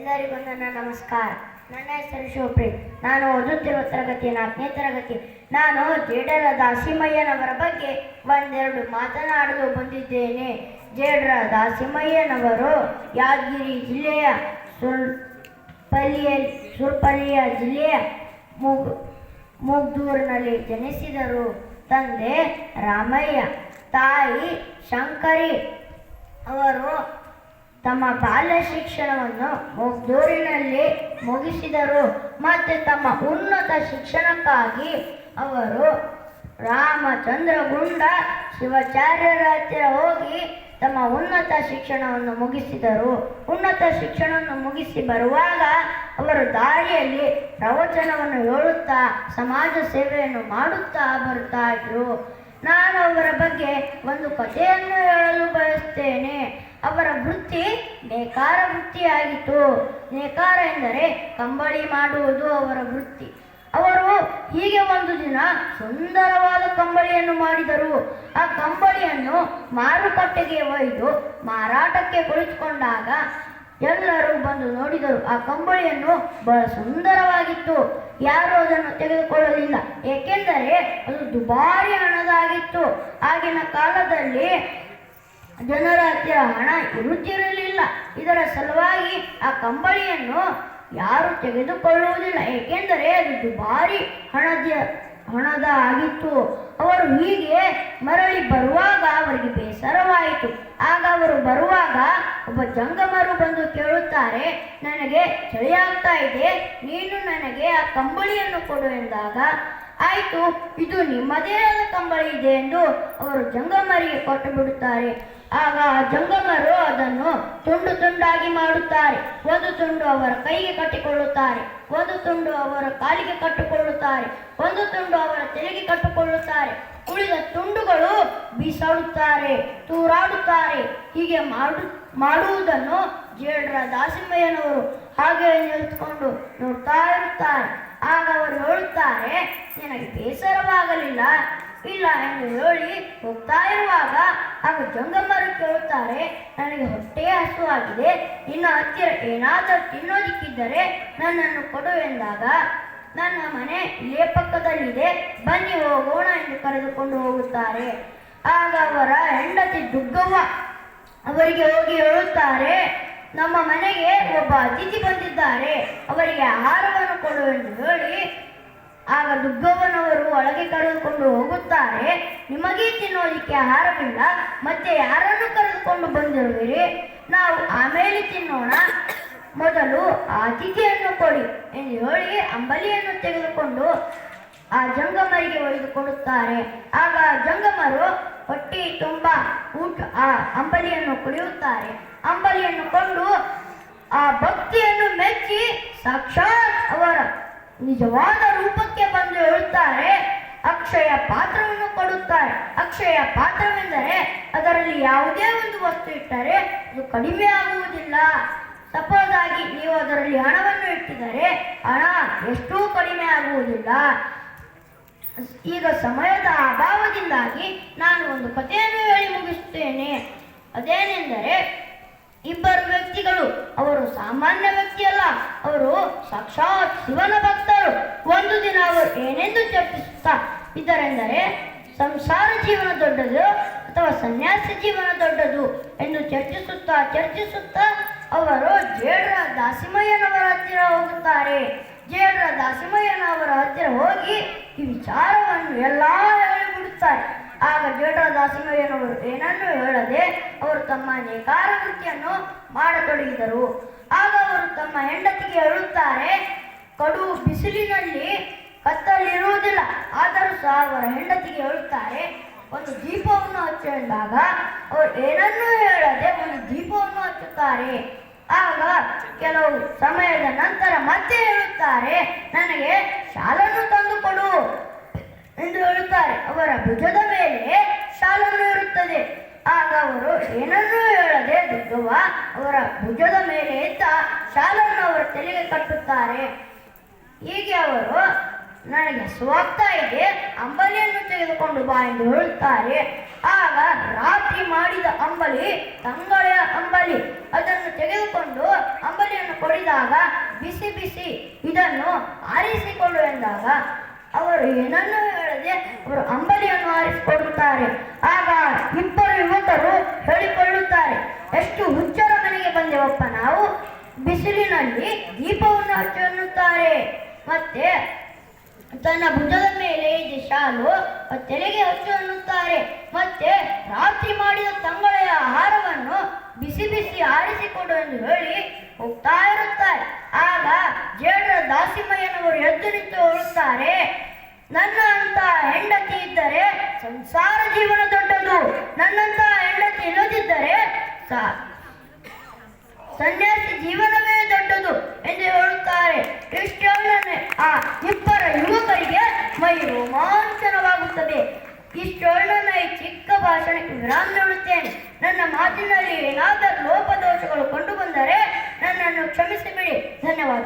ಎಲ್ಲರಿಗೂ ನನ್ನ ನಮಸ್ಕಾರ. ನನ್ನ ಹೆಸರು ಶಿವಪ್ರೀತ್. ನಾನು ಓದುತ್ತಿರುವ ತರಗತಿ 4ನೇ ತರಗತಿ. ನಾನು ಜೇಡರ ದಾಸಿಮಯ್ಯನವರ ಬಗ್ಗೆ ಒಂದೆರಡು ಮಾತನಾಡಲು ಬಂದಿದ್ದೇನೆ. ಜೇಡರ ದಾಸಿಮಯ್ಯನವರು ಯಾದಗಿರಿ ಜಿಲ್ಲೆಯ ಸುರ್ಪಳ್ಳಿಯ ಜಿಲ್ಲೆಯ ಮುಗ್ದೂರಿನಲ್ಲಿ ಜನಿಸಿದರು. ತಂದೆ ರಾಮಯ್ಯ, ತಾಯಿ ಶಂಕರಿ. ಅವರು ತಮ್ಮ ಬಾಲ್ಯ ಶಿಕ್ಷಣವನ್ನು ಮುಗ್ದೂರಿನಲ್ಲಿ ಮುಗಿಸಿದರು. ಮತ್ತು ತಮ್ಮ ಉನ್ನತ ಶಿಕ್ಷಣಕ್ಕಾಗಿ ಅವರು ರಾಮಚಂದ್ರಗುಂಡ ಶಿವಾಚಾರ್ಯರ ಹತ್ತಿರ ಹೋಗಿ ತಮ್ಮ ಉನ್ನತ ಶಿಕ್ಷಣವನ್ನು ಮುಗಿಸಿದರು. ಉನ್ನತ ಶಿಕ್ಷಣವನ್ನು ಮುಗಿಸಿ ಬರುವಾಗ ಅವರು ದಾರಿಯಲ್ಲಿ ಪ್ರವಚನವನ್ನು ಹೇಳುತ್ತಾ ಸಮಾಜ ಸೇವೆಯನ್ನು ಮಾಡುತ್ತಾ ಬರುತ್ತಾ ಇದ್ರು. ನಾನು ಅವರ ಬಗ್ಗೆ ಒಂದು ಕಥೆಯನ್ನು ಹೇಳಲು ಬಯಸ್ತೇನೆ. ಅವರ ವೃತ್ತಿ ನೇಕಾರ ವೃತ್ತಿಯಾಗಿತ್ತು. ನೇಕಾರ ಎಂದರೆ ಕಂಬಳಿ ಮಾಡುವುದು ಅವರ ವೃತ್ತಿ. ಅವರು ಹೀಗೆ ಒಂದು ದಿನ ಸುಂದರವಾದ ಕಂಬಳಿಯನ್ನು ಮಾಡಿದರು. ಆ ಕಂಬಳಿಯನ್ನು ಮಾರುಕಟ್ಟೆಗೆ ಒಯ್ದು ಮಾರಾಟಕ್ಕೆ ಕುಳಿತುಕೊಂಡಾಗ ಎಲ್ಲರೂ ಬಂದು ನೋಡಿದರು. ಆ ಕಂಬಳಿಯನ್ನು ಬಹಳ ಸುಂದರವಾಗಿತ್ತು. ಯಾರು ಅದನ್ನು ತೆಗೆದುಕೊಳ್ಳಲಿಲ್ಲ, ಏಕೆಂದರೆ ಅದು ದುಬಾರಿ ಹಣದಾಗಿತ್ತು. ಆಗಿನ ಕಾಲದಲ್ಲಿ ಜನರ ಹತ್ತಿರ ಹಣ ಇರುತ್ತಿರಲಿಲ್ಲ. ಇದರ ಸಲುವಾಗಿ ಆ ಕಂಬಳಿಯನ್ನು ಯಾರು ತೆಗೆದುಕೊಳ್ಳುವುದಿಲ್ಲ, ಏಕೆಂದರೆ ಅದು ದುಬಾರಿ ಹಣದ ಆಗಿತ್ತು. ಅವರು ಹೀಗೆ ಮರಳಿ ಬರುವಾಗ ಅವರಿಗೆ ಬೇಸರವಾಯಿತು. ಆಗ ಅವರು ಬರುವಾಗ ಒಬ್ಬ ಜಂಗಮರು ಬಂದು ಕೇಳುತ್ತಾರೆ, ನನಗೆ ಚಳಿಯಾಗ್ತಾ ಇದೆ, ನೀನು ನನಗೆ ಆ ಕಂಬಳಿಯನ್ನು ಕೊಡು ಎಂದಾಗ, ಆಯಿತು, ಇದು ನಿಮ್ಮದೇ ಆದ ಕಂಬಳಿ ಇದೆ ಎಂದು ಅವರು ಜಂಗಮರಿಗೆ ಕೊಟ್ಟು ಬಿಡುತ್ತಾರೆ. ಆಗ ಜಂಗಮರು ಅದನ್ನು ತುಂಡು ತುಂಡಾಗಿ ಮಾಡುತ್ತಾರೆ. ಒಂದು ತುಂಡು ಅವರ ಕೈಗೆ ಕಟ್ಟಿಕೊಳ್ಳುತ್ತಾರೆ, ಒಂದು ತುಂಡು ಅವರ ಕಾಲಿಗೆ ಕಟ್ಟಿಕೊಳ್ಳುತ್ತಾರೆ, ಒಂದು ತುಂಡು ಅವರ ತಲೆಗೆ ಕಟ್ಟಿಕೊಳ್ಳುತ್ತಾರೆ. ಉಳಿದ ತುಂಡುಗಳು ಬೀಸಾಡುತ್ತಾರೆ, ತೂರಾಡುತ್ತಾರೆ. ಹೀಗೆ ಮಾಡುವುದನ್ನು ಜೇಡರ ದಾಸಿಮಯ್ಯನವರು ಹಾಗೆ ನಿಲ್ತುಕೊಂಡು ನೋಡ್ತಾ ಇರುತ್ತಾರೆ. ಆಗ ಅವರು ಹೇಳುತ್ತಾರೆ, ನಿನಗೆ ಬೇಸರವಾಗಲಿಲ್ಲ ಇಲ್ಲ ಎಂದು ಹೇಳಿ ಹೋಗ್ತಾ ಇರುವಾಗ ಆಗ ಜಂಗಮರು ಕೇಳುತ್ತಾರೆ, ನನಗೆ ಹೊಟ್ಟೆ ಹಸುವಾಗಿದೆ, ನಿನ್ನ ಹತ್ತಿರ ಏನಾದರೂ ತಿನ್ನೋದಿಕ್ಕಿದ್ದರೆ ನನ್ನನ್ನು ಕೊಡು ಎಂದಾಗ, ನನ್ನ ಮನೆ ಇಲ್ಲೇ ಪಕ್ಕದಲ್ಲಿದೆ, ಬನ್ನಿ ಹೋಗೋಣ ಎಂದು ಕರೆದುಕೊಂಡು ಹೋಗುತ್ತಾರೆ. ಆಗ ಅವರ ಹೆಂಡತಿ ದುಗ್ಗವ್ವ ಅವರಿಗೆ ಹೋಗಿ ಹೇಳುತ್ತಾರೆ, ನಮ್ಮ ಮನೆಗೆ ಒಬ್ಬ ಅತಿಥಿ ಬಂದಿದ್ದಾರೆ, ಅವರಿಗೆ ಆಹಾರವನ್ನು ಕೊಡು ಎಂದು ಹೇಳಿ ಆಗ ದುಗ್ಗವ್ವನವರು ಒಳಗೆ ಕರೆದುಕೊಂಡು ಹೋಗುತ್ತಾರೆ. ನಿಮಗೆ ತಿನ್ನೋದಕ್ಕೆ ಆಹಾರವಿಲ್ಲ, ಮತ್ತೆ ಯಾರನ್ನು ಕರೆದುಕೊಂಡು ಬಂದಿರುವಿರಿ, ನಾವು ಆಮೇಲೆ ತಿನ್ನೋಣ, ಮೊದಲು ಆ ಅತಿಥಿಯನ್ನು ಕೊಡಿ ಎಂದು ಹೇಳಿ ಅಂಬಲಿಯನ್ನು ತೆಗೆದುಕೊಂಡು ಆ ಜಂಗಮರಿಗೆ ಒಯ್ದುಕೊಡುತ್ತಾರೆ. ಆಗ ಜಂಗಮರು ಹೊಟ್ಟೆ ತುಂಬ ಆ ಅಂಬಲಿಯನ್ನು ಕುಡಿಯುತ್ತಾರೆ. ಅಂಬಲಿಯನ್ನು ಕೊಂಡು ಆ ಭಕ್ತಿಯನ್ನು ಮೆಚ್ಚಿ ಸಾಕ್ಷಾತ್ ಅವರ ನಿಜವಾದ ರೂಪಕ್ಕೆ ಬಂದು ಹೇಳುತ್ತಾರೆ, ಅಕ್ಷಯ ಪಾತ್ರವನ್ನು ಕೊಡುತ್ತಾರೆ. ಅಕ್ಷಯ ಪಾತ್ರವೆಂದರೆ ಅದರಲ್ಲಿ ಯಾವುದೇ ಒಂದು ವಸ್ತು ಇಟ್ಟರೆ ಅದು ಕಡಿಮೆ ಆಗುವುದಿಲ್ಲ. ಸಪೋಸ್ ಆಗಿ ನೀವು ಅದರಲ್ಲಿ ಹಣವನ್ನು ಇಟ್ಟಿದರೆ ಹಣ ಎಷ್ಟೂ ಕಡಿಮೆ ಆಗುವುದಿಲ್ಲ. ಈಗ ಸಮಯದ ಅಭಾವದಿಂದಾಗಿ ನಾನು ಒಂದು ಕಥೆಯನ್ನು ಹೇಳಿ ಮುಗಿಸುತ್ತೇನೆ. ಅದೇನೆಂದರೆ, ಇಬ್ಬರು ವ್ಯಕ್ತಿಗಳು, ಅವರು ಸಾಮಾನ್ಯ ವ್ಯಕ್ತಿಯಲ್ಲ, ಅವರು ಸಾಕ್ಷಾತ್ ಶಿವನ ಭಕ್ತರು. ಒಂದು ದಿನ ಅವರು ಏನೆಂದು ಚರ್ಚಿಸುತ್ತಾ ಇದ್ದರೆಂದರೆ, ಸಂಸಾರ ಜೀವನ ದೊಡ್ಡದು ಅಥವಾ ಸನ್ಯಾಸ ಜೀವನ ದೊಡ್ಡದು ಎಂದು ಚರ್ಚಿಸುತ್ತಾ ಅವರು ಜೇಡರ ದಾಸಿಮಯ್ಯನವರ ಹತ್ತಿರ ಹೋಗುತ್ತಾರೆ. ಜೇಡರ ದಾಸಿಮಯ್ಯನವರ ಹತ್ತಿರ ಹೋಗಿ ಈ ವಿಚಾರವನ್ನು ಎಲ್ಲ ಹೇಳಿಬಿಡುತ್ತಾರೆ. ಆಗ ಜೇಡರ ದಾಸಿಮಯ್ಯನವರು ಏನನ್ನೂ ಹೇಳದೆ ಅವರು ತಮ್ಮ ನೇಕಾರ ವೃತ್ತಿಯನ್ನು ಮಾಡತೊಡಗಿದರು. ಆಗ ಅವರು ತಮ್ಮ ಹೆಂಡತಿಗೆ ಹೇಳುತ್ತಾರೆ, ಕಡು ಬಿಸಿಲಿನಲ್ಲಿ ಕತ್ತಲಿರುವುದಿಲ್ಲ, ಆದರೂ ಸಹ ಅವರ ಹೆಂಡತಿಗೆ ಹೇಳುತ್ತಾರೆ, ಒಂದು ದೀಪವನ್ನು ಹಚ್ಚು ಎಂದಾಗ ಅವರು ಏನನ್ನೂ ಹೇಳದೆ ಒಂದು ದೀಪವನ್ನು ಹಚ್ಚುತ್ತಾರೆ. ಆಗ ಕೆಲವು ಸಮಯದ ನಂತರ ಮತ್ತೆ ಹೇಳುತ್ತಾರೆ, ನನಗೆ ಶಾಲನ್ನು ತಂದುಕೊಡು ಎಂದು ಹೇಳುತ್ತಾರೆ. ಅವರ ಭುಜದ ಮೇಲೆ ಶಾಲನ್ನು ಇರುತ್ತದೆ. ಆಗ ಅವರು ಏನನ್ನೂ ಹೇಳದೆ ದುಗ್ಗವ್ವ ಅವರ ಭುಜದ ಮೇಲೆ ಎತ್ತ ಶಾಲನ್ನು ಅವರ ತಲೆಗೆ ಕಟ್ಟುತ್ತಾರೆ. ಹೀಗೆ ಅವರು ನನಗೆ ಹಸುವಾಗ್ತಾ ಇದೆ, ಅಂಬಲಿಯನ್ನು ತೆಗೆದುಕೊಂಡು ಬಾ ಎಂದು ಹೇಳುತ್ತಾರೆ. ಆಗ ರಾತ್ರಿ ಮಾಡಿದ ಅಂಬಲಿ ತಂಗಳೆಯ ಅಂಬಲಿ. ಅದನ್ನು ತೆಗೆದುಕೊಂಡು ಅಂಬಲಿಯನ್ನು ಕೊಡಿದಾಗ ಬಿಸಿ ಬಿಸಿ ಇದನ್ನು ಆರಿಸಿಕೊಳ್ಳು ಎಂದಾಗ ಅವರು ಏನನ್ನೂ ಹೇಳದೆ ಅವರು ಅಂಬಲಿಯನ್ನು ಆರಿಸಿಕೊಳ್ಳುತ್ತಾರೆ. ಆಗ ಇಬ್ಬರು ಯುವಕರು ಹೇಳಿಕೊಳ್ಳುತ್ತಾರೆ, ಎಷ್ಟು ಹುಚ್ಚರ ಮನೆಗೆ ಬಂದೆವಪ್ಪ ನಾವು, ಬಿಸಿಲಿನಲ್ಲಿ ದೀಪವನ್ನು ಹಚ್ಚು ಎನ್ನುತ್ತಾರೆ. ಮತ್ತೆ ತನ್ನ ಭುಜದ ಮೇಲೆ ಇದೆ ಶಾಲು, ತಲೆಗೆ ಹಚ್ಚು ಎನ್ನುತ್ತಾರೆ. ಮತ್ತೆ ರಾತ್ರಿ ಮಾಡಿದ ತಂಗಳೆಯ ಆಹಾರವನ್ನು ಬಿಸಿ ಬಿಸಿ ಆರಿಸಿಕೊಡು ಎಂದು ಹೇಳಿ ಹೋಗ್ತಾ ಇರುತ್ತಾರೆ. ಆಗ ಜೇಡರ ದಾಸಿಮಯ್ಯನವರು ಎದ್ದು ನಿಂತು ಹೇಳುತ್ತಾರೆ, ನನ್ನ ಅಂತ ಹೆಂಡತಿ ಇದ್ದರೆ ಸಂಸಾರ ಜೀವನ ದೊಡ್ಡದು, ನನ್ನಂತ ಹೆಂಡತಿ ಇಲ್ಲದಿದ್ದರೆ ಸನ್ಯಾಸಿ ಜೀವನವೇ ದೊಡ್ಡದು ಎಂದು ಹೇಳುತ್ತಾರೆ. ಇಷ್ಟೊಡನೆ ಆ ಇಬ್ಬರ ಯುವಕರಿಗೆ ಮೈ ರೋಮಾಂಚನವಾಗುತ್ತದೆ. ಇಷ್ಟೊಡನೆ ಈ ಚಿಕ್ಕ ಭಾಷಣಕ್ಕೆ ವಿರಾಮ ನೀಡುತ್ತೇನೆ. ನನ್ನ ಮಾತಿನಲ್ಲಿ ಏನಾದರೂ ಲೋಪದೋಷಗಳು ಕಂಡು ಬಂದರೆ ನನ್ನನ್ನು ಕ್ಷಮಿಸಿಬಿಡಿ. ಧನ್ಯವಾದ.